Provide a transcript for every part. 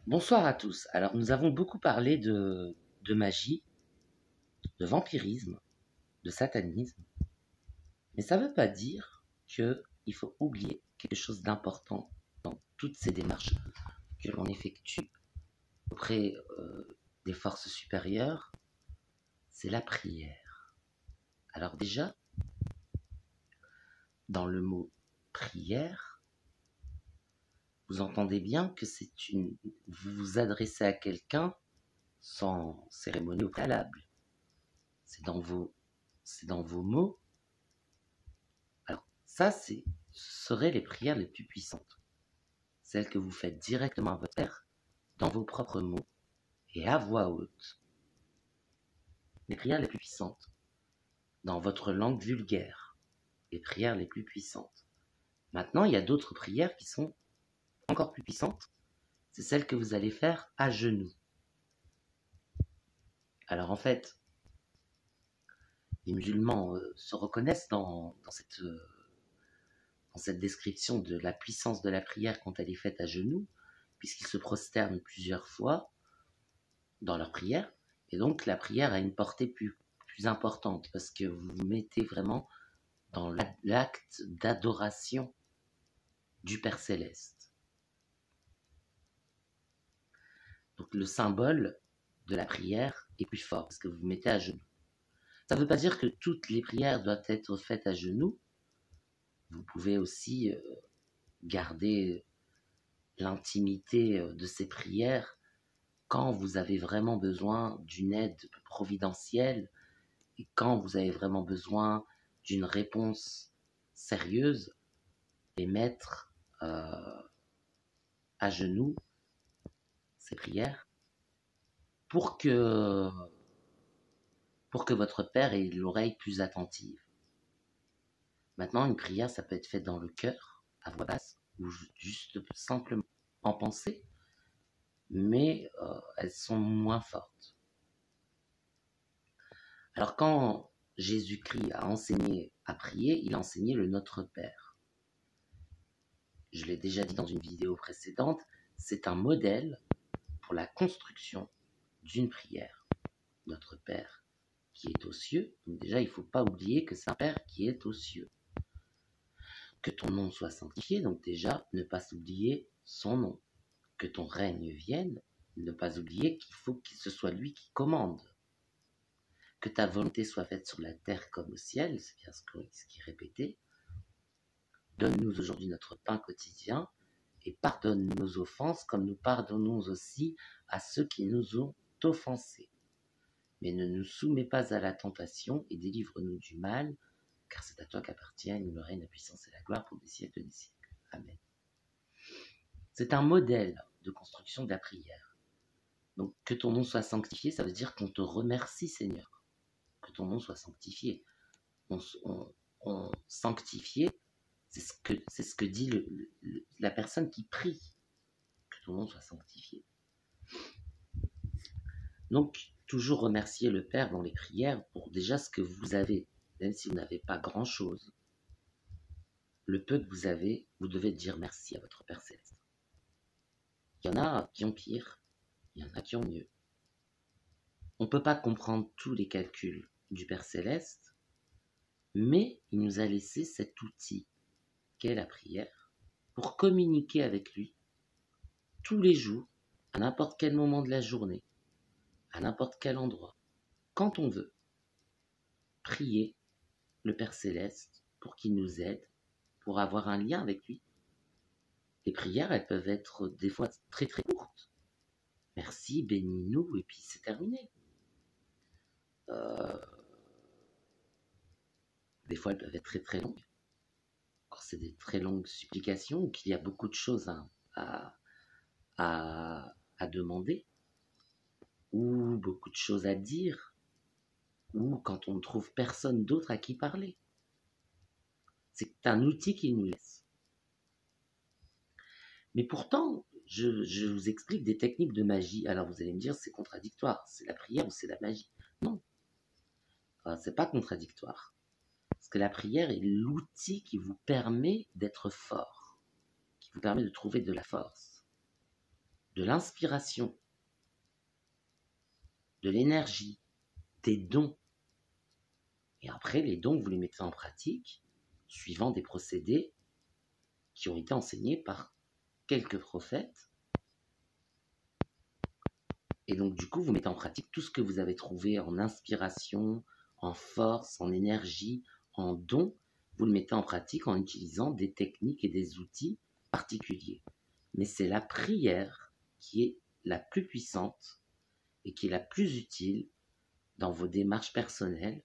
Bonsoir à tous. Alors, nous avons beaucoup parlé de magie, de vampirisme, de satanisme, mais ça ne veut pas dire qu'il faut oublier quelque chose d'important dans toutes ces démarches que l'on effectue auprès des forces supérieures, c'est la prière. Alors déjà, dans le mot prière, vous entendez bien que vous vous adressez à quelqu'un sans cérémonie au préalable. C'est dans vos mots. Alors, ça, seraient les prières les plus puissantes. Celles que vous faites directement à votre Père, dans vos propres mots et à voix haute. Les prières les plus puissantes, dans votre langue vulgaire. Les prières les plus puissantes. Maintenant, il y a d'autres prières qui sont encore plus puissantes. C'est celles que vous allez faire à genoux. Alors, en fait, les musulmans se reconnaissent dans cette description de la puissance de la prière quand elle est faite à genoux, puisqu'ils se prosternent plusieurs fois dans leur prière, et donc la prière a une portée plus importante, parce que vous vous mettez vraiment dans l'acte d'adoration du Père Céleste. Donc le symbole de la prière est plus fort, parce que vous vous mettez à genoux. Ça ne veut pas dire que toutes les prières doivent être faites à genoux. Vous pouvez aussi garder l'intimité de ces prières quand vous avez vraiment besoin d'une aide providentielle et quand vous avez vraiment besoin d'une réponse sérieuse, les mettre à genoux, ces prières, pour que votre Père ait l'oreille plus attentive. Maintenant, une prière, ça peut être fait dans le cœur, à voix basse, ou juste simplement en pensée, mais elles sont moins fortes. Alors quand Jésus-Christ a enseigné à prier, il a enseigné le Notre Père. Je l'ai déjà dit dans une vidéo précédente, c'est un modèle pour la construction d'une prière. Notre Père qui est aux cieux, donc déjà il ne faut pas oublier que c'est un Père qui est aux cieux. Que ton nom soit sanctifié, donc déjà ne pas oublier son nom. Que ton règne vienne, ne pas oublier qu'il faut que ce soit lui qui commande. Que ta volonté soit faite sur la terre comme au ciel, c'est bien ce qui est répété. Donne-nous aujourd'hui notre pain quotidien et pardonne nos offenses comme nous pardonnons aussi à ceux qui nous ont offensés. Mais ne nous soumets pas à la tentation et délivre-nous du mal, car c'est à toi qu'appartiennent le règne, la puissance et la gloire pour des siècles des siècles. Amen. C'est un modèle de construction de la prière. Donc, que ton nom soit sanctifié, ça veut dire qu'on te remercie, Seigneur. Que ton nom soit sanctifié. Sanctifié, c'est ce que dit la personne qui prie. Que ton nom soit sanctifié. Donc, toujours remercier le Père dans les prières pour déjà ce que vous avez, même si vous n'avez pas grand-chose. Le peu que vous avez, vous devez dire merci à votre Père Céleste. Il y en a qui ont pire, il y en a qui ont mieux. On ne peut pas comprendre tous les calculs du Père Céleste, mais il nous a laissé cet outil qu'est la prière pour communiquer avec lui tous les jours, à n'importe quel moment de la journée, à n'importe quel endroit, quand on veut. Prier le Père Céleste pour qu'il nous aide, pour avoir un lien avec lui. Les prières, elles peuvent être des fois très très courtes. Merci, bénis-nous, et puis c'est terminé. Des fois, elles peuvent être très très longues. Quand c'est des très longues supplications, ou qu'il y a beaucoup de choses à demander, ou beaucoup de choses à dire, ou quand on ne trouve personne d'autre à qui parler. C'est un outil qu'il nous laisse. Mais pourtant, je vous explique des techniques de magie. Alors vous allez me dire, c'est contradictoire. C'est la prière ou c'est la magie? Non. C'est pas contradictoire. Parce que la prière est l'outil qui vous permet d'être fort, qui vous permet de trouver de la force, de l'inspiration, de l'énergie, des dons. Et après, les dons, vous les mettez en pratique suivant des procédés qui ont été enseignés par quelques prophètes. Et donc, du coup, vous mettez en pratique tout ce que vous avez trouvé en inspiration, en force, en énergie, en dons. Vous le mettez en pratique en utilisant des techniques et des outils particuliers. Mais c'est la prière qui est la plus puissante et qui est la plus utile dans vos démarches personnelles.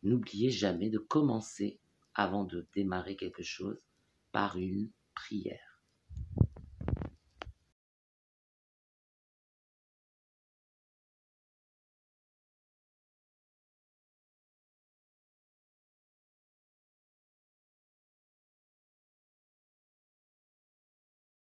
N'oubliez jamais de commencer, avant de démarrer quelque chose, par une prière.